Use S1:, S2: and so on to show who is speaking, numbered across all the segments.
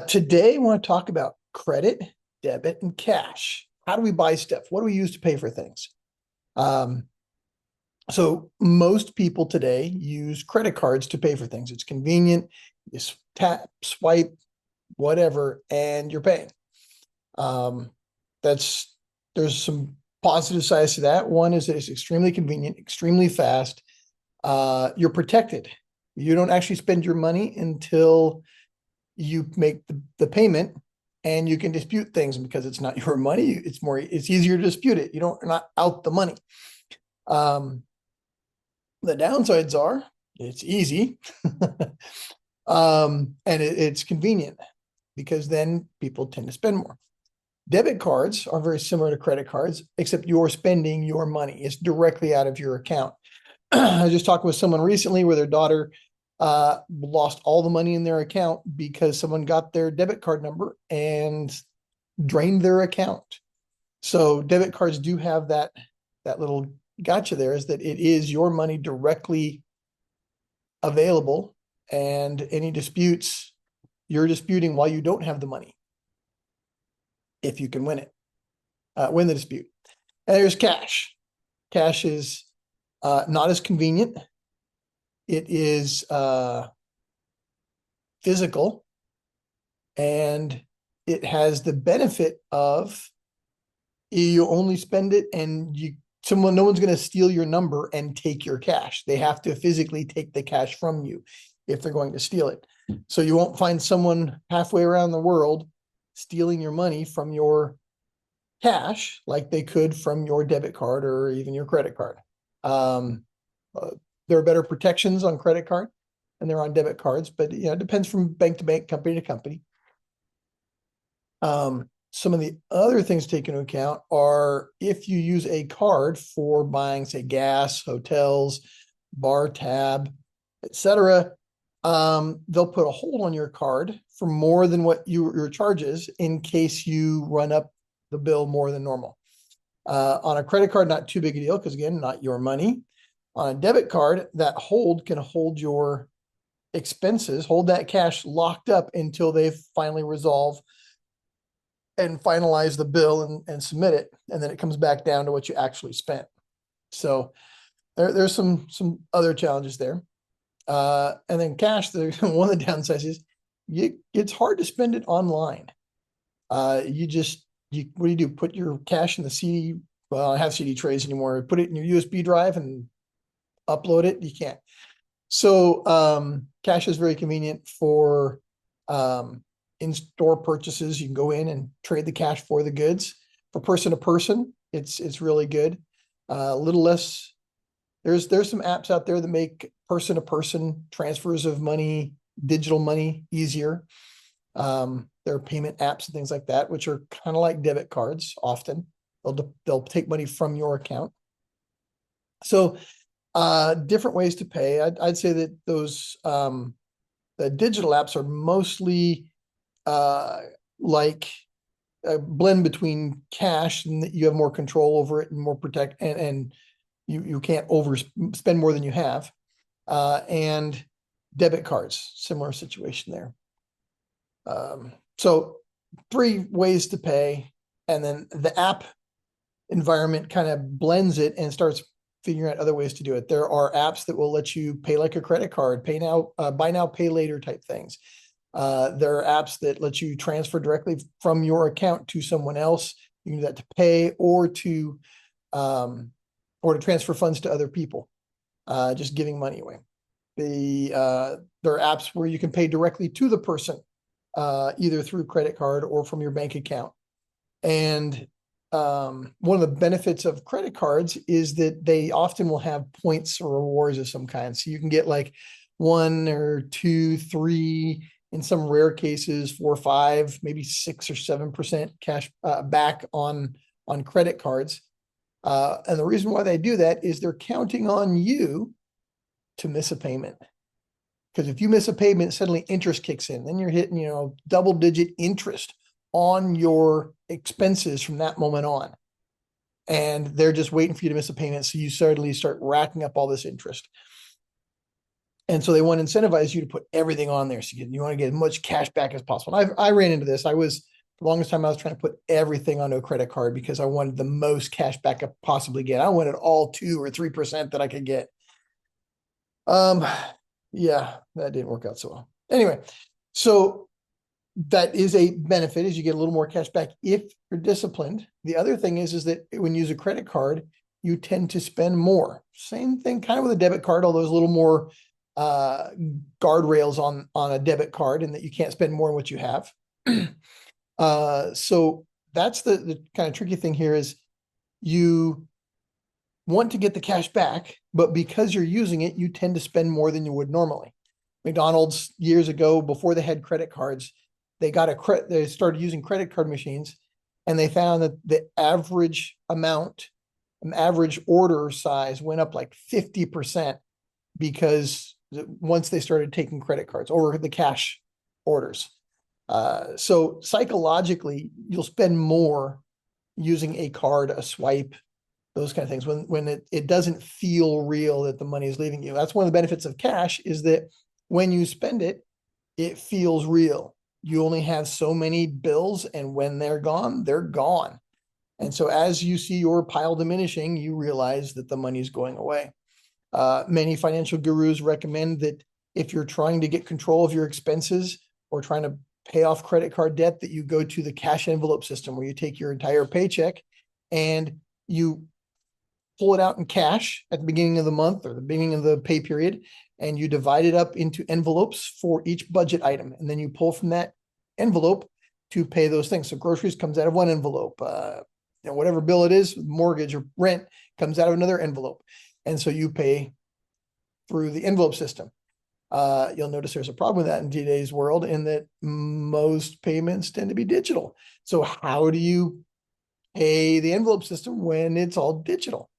S1: Today, I want to talk about credit, debit, and cash. How do we buy stuff? What do we use to pay for things? Um, so most people today use credit cards to pay for things. It's convenient. You tap, swipe, whatever, and you're paying. Um, that's there's some positive sides to that. One is that it's extremely convenient, extremely fast. You're protected. You don't actually spend your money until you make the payment, and you can dispute things because it's not your money. It's easier to dispute it. You're not out the money. Um, the downsides are it's easy. And it's convenient because then people tend to spend more. Debit cards are very similar to credit cards, except you're spending your money. It's directly out of your account. I was just talking with someone recently where their daughter lost all the money in their account because someone got their debit card number and drained their account. So debit cards do have that little gotcha there, is that it is your money directly available, and any disputes you're disputing while you don't have the money, if you can win the dispute. And there's cash. Cash is not as convenient. It is physical, and it has the benefit of you only spend it, and no one's going to steal your number and take your cash. They have to physically take the cash from you if they're going to steal it. So you won't find someone halfway around the world stealing your money from your cash like they could from your debit card or even your credit card. Um, there are better protections on credit card than there are on debit cards, but it depends from bank to bank, company to company. Some of the other things to take into account are if you use a card for buying, say, gas, hotels, bar tab, etc., they'll put a hold on your card for more than what your charges in case you run up the bill more than normal. On a credit card, not too big a deal because, again, not your money. On a debit card, that hold can hold your expenses, hold that cash locked up until they finally resolve and finalize the bill and submit it. And then it comes back down to what you actually spent. So there's some other challenges there. And then cash, one of the downsides is it's hard to spend it online. What do you do? Put your cash in the CD. Well, I don't have CD trays anymore. Put it in your USB drive and upload it. You can't. So cash is very convenient for in-store purchases. You can go in and trade the cash for the goods. For person to person, it's really good. A little less. There's some apps out there that make person to person transfers of money, digital money, easier. There are payment apps and things like that, which are kind of like debit cards. Often they'll take money from your account. So different ways to pay. I'd say that those the digital apps are mostly like a blend between cash, and that you have more control over it and more protect, and you can't overspend more than you have. And debit cards, similar situation there. So 3 ways to pay, and then the app environment kind of blends it and starts figuring out other ways to do it. There are apps that will let you pay like a credit card, pay now, buy now, pay later type things. There are apps that let you transfer directly from your account to someone else. You can do that to pay or to transfer funds to other people, just giving money away. There are apps where you can pay directly to the person, either through credit card or from your bank account. And one of the benefits of credit cards is that they often will have points or rewards of some kind. So you can get like 1 or 2, 3, in some rare cases, 4 or 5, maybe 6 or 7% cash back on credit cards. And the reason why they do that is they're counting on you to miss a payment. Because if you miss a payment, suddenly interest kicks in. Then you're hitting, double-digit interest on your expenses from that moment on. And they're just waiting for you to miss a payment. So you suddenly start racking up all this interest. And so they want to incentivize you to put everything on there. So you want to get as much cash back as possible. And I ran into this. The longest time I was trying to put everything onto a credit card because I wanted the most cash back I possibly get. I wanted all 2 or 3% that I could get. Yeah, that didn't work out so well. Anyway, so that is a benefit, is you get a little more cash back if you're disciplined. The other thing is that when you use a credit card, you tend to spend more. Same thing kind of with a debit card, although there's a little more guardrails on a debit card, and that you can't spend more than what you have. So that's the kind of tricky thing here, is you want to get the cash back, but because you're using it, you tend to spend more than you would normally. McDonald's years ago, before they had credit cards, they started using credit card machines, and they found that the average order size went up like 50% because once they started taking credit cards over the cash orders. So psychologically, you'll spend more using a card, a swipe, those kind of things, when it doesn't feel real that the money is leaving you. That's one of the benefits of cash, is that when you spend it, it feels real. You only have so many bills, and when they're gone, they're gone. And so as you see your pile diminishing, you realize that the money is going away. Many financial gurus recommend that if you're trying to get control of your expenses or trying to pay off credit card debt, that you go to the cash envelope system, where you take your entire paycheck and you pull it out in cash at the beginning of the month or the beginning of the pay period, and you divide it up into envelopes for each budget item. And then you pull from that envelope to pay those things. So groceries comes out of one envelope, whatever bill it is, mortgage or rent, comes out of another envelope. And so you pay through the envelope system. You'll notice there's a problem with that in today's world, in that most payments tend to be digital. So how do you pay the envelope system when it's all digital?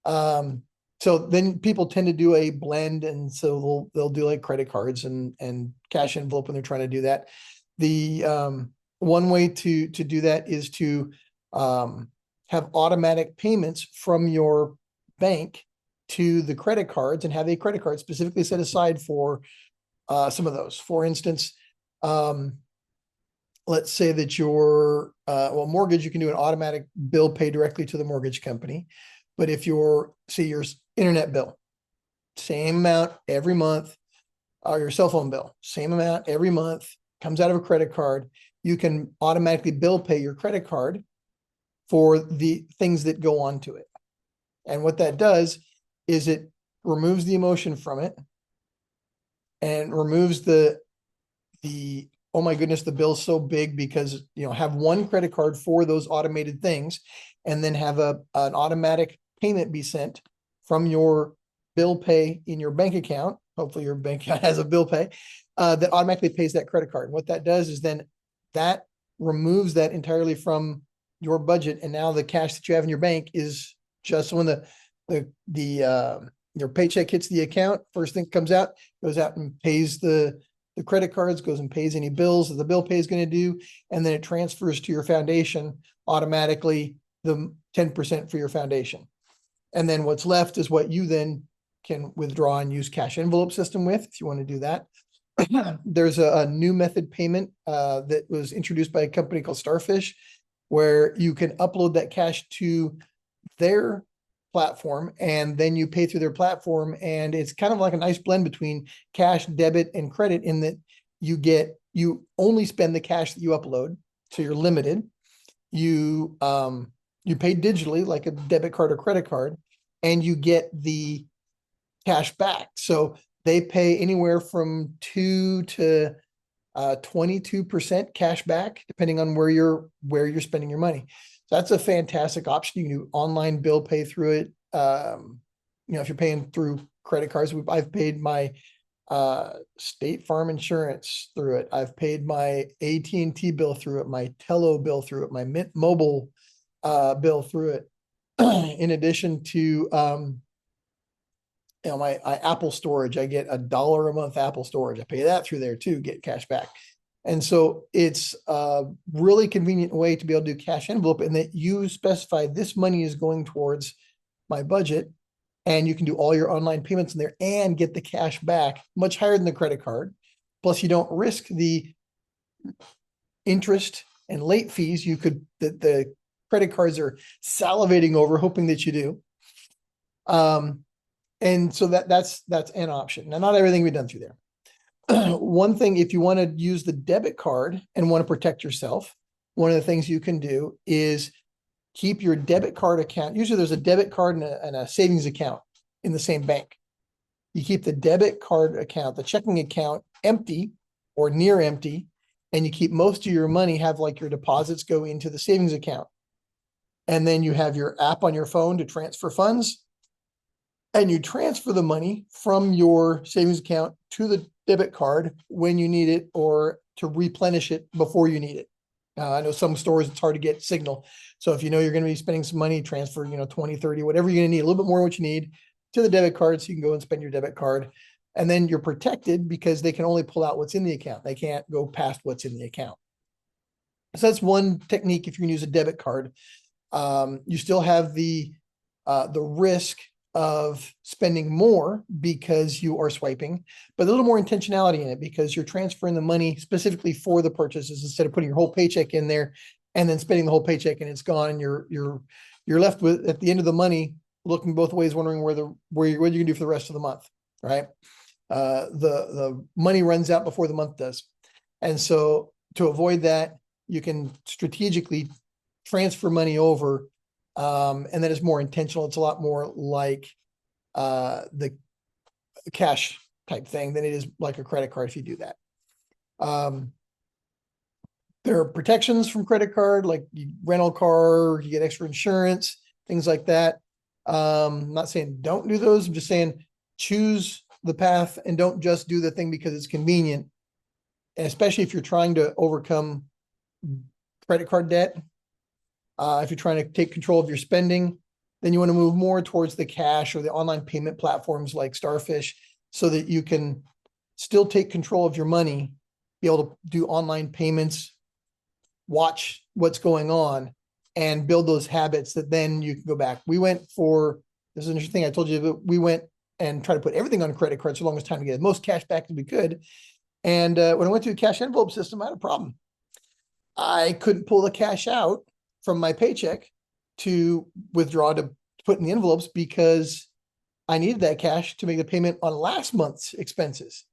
S1: So then people tend to do a blend, and so they'll do like credit cards and cash envelope when they're trying to do that. The one way to do that is to have automatic payments from your bank to the credit cards, and have a credit card specifically set aside for some of those. For instance, let's say that your mortgage, you can do an automatic bill pay directly to the mortgage company. But if your internet bill, same amount every month, or your cell phone bill, same amount every month, comes out of a credit card, you can automatically bill pay your credit card for the things that go onto it. And what that does is it removes the emotion from it, and removes the oh my goodness, the bill's so big, because have one credit card for those automated things, and then have an automatic payment be sent from your bill pay in your bank account. Hopefully your bank account has a bill pay that automatically pays that credit card. And what that does is then that removes that entirely from your budget. And now the cash that you have in your bank is just when your paycheck hits the account, first thing comes out, goes out and pays the credit cards, goes and pays any bills that the bill pay is going to do, and then it transfers to your foundation automatically, the 10% for your foundation. And then what's left is what you then can withdraw and use cash envelope system with, if you want to do that. There's a new method payment that was introduced by a company called Starfish, where you can upload that cash to their platform, and then you pay through their platform. And it's kind of like a nice blend between cash, debit, and credit, in that you only spend the cash that you upload, so you're limited. You pay digitally, like a debit card or credit card, and you get the cash back. So they pay anywhere from 2 to 22% cash back, depending on where you're spending your money. So that's a fantastic option. You can do online bill pay through it. If you're paying through credit cards, I've paid my State Farm insurance through it. I've paid my AT&T bill through it, my Tello bill through it, my Mint Mobile bill through it. In addition to my Apple storage, I get $1 a month Apple storage. I pay that through there too, get cash back. And so it's a really convenient way to be able to do cash envelope, and that you specify this money is going towards my budget, and you can do all your online payments in there and get the cash back much higher than the credit card. Plus, you don't risk the interest and late fees the credit cards are salivating over, hoping that you do. And so that's an option. Now, not everything we've done through there. One thing, if you want to use the debit card and want to protect yourself, one of the things you can do is keep your debit card account. Usually there's a debit card and a savings account in the same bank. You keep the debit card account, the checking account, empty or near empty, and you keep most of your money, have like your deposits go into the savings account. And then you have your app on your phone to transfer funds, and you transfer the money from your savings account to the debit card when you need it, or to replenish it before you need it. I know some stores, it's hard to get signal. So if you know you're going to be spending some money, transfer, 20, 30, whatever you're going to need, a little bit more than what you need, to the debit card, so you can go and spend your debit card. And then you're protected because they can only pull out what's in the account. They can't go past what's in the account. So that's one technique if you're going to use a debit card. You still have the risk of spending more because you are swiping, but a little more intentionality in it because you're transferring the money specifically for the purchases instead of putting your whole paycheck in there and then spending the whole paycheck and it's gone, and you're left with, at the end of the money, looking both ways, wondering what you're going to do for the rest of the month, right? The money runs out before the month does. And so to avoid that, you can strategically transfer money over, and then it's more intentional. It's a lot more like the cash type thing than it is like a credit card if you do that. There are protections from credit card, like you rental car, you get extra insurance, things like that. I'm not saying don't do those. I'm just saying choose the path and don't just do the thing because it's convenient. And especially if you're trying to overcome credit card debt, if you're trying to take control of your spending, then you want to move more towards the cash or the online payment platforms like Starfish, so that you can still take control of your money, be able to do online payments, watch what's going on, and build those habits that then you can go back. This is an interesting thing I told you, but we went and tried to put everything on a credit card so long as time to get the most cash back as we could. And when I went to a cash envelope system, I had a problem. I couldn't pull the cash out from my paycheck to withdraw to put in the envelopes because I needed that cash to make the payment on last month's expenses,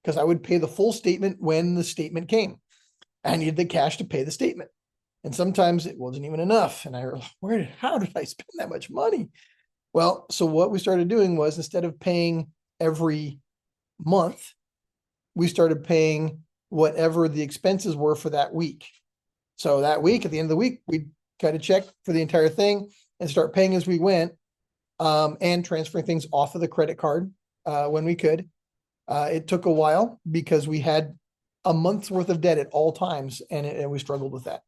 S1: because I would pay the full statement when the statement came. I needed the cash to pay the statement. And sometimes it wasn't even enough. And how did I spend that much money? Well, so what we started doing was, instead of paying every month, we started paying whatever the expenses were for that week. So that week, at the end of the week, we'd cut a check for the entire thing and start paying as we went, and transferring things off of the credit card when we could. It took a while because we had a month's worth of debt at all times, and we struggled with that.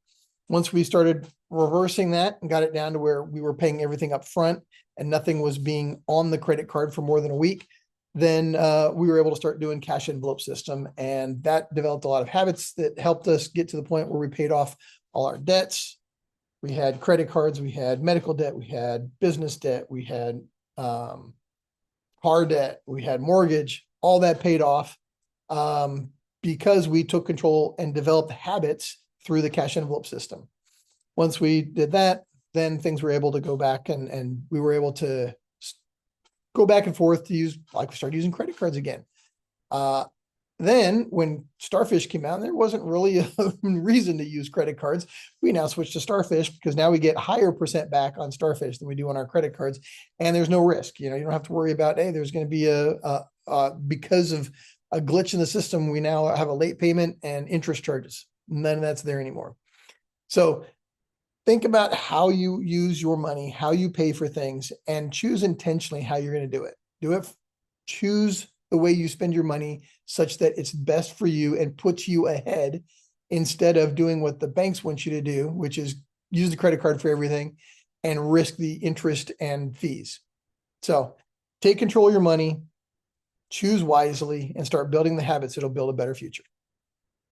S1: Once we started reversing that and got it down to where we were paying everything up front and nothing was being on the credit card for more than a week, then we were able to start doing cash envelope system. And that developed a lot of habits that helped us get to the point where we paid off all our debts. We had credit cards, we had medical debt, we had business debt, we had car debt, we had mortgage, all that paid off because we took control and developed habits through the cash envelope system. Once we did that, then things were able to go back, and we were able to go back and forth to use, like we started using credit cards again. Then when Starfish came out, there wasn't really a reason to use credit cards. We now switched to Starfish because now we get higher percent back on Starfish than we do on our credit cards. And there's no risk. You don't have to worry about, hey, there's going to be because of a glitch in the system, we now have a late payment and interest charges. None of that's there anymore. So think about how you use your money, how you pay for things, and choose intentionally how you're going to do it. Choose the way you spend your money such that it's best for you and puts you ahead, instead of doing what the banks want you to do, which is use the credit card for everything and risk the interest and fees. So take control of your money, choose wisely, and start building the habits that'll build a better future.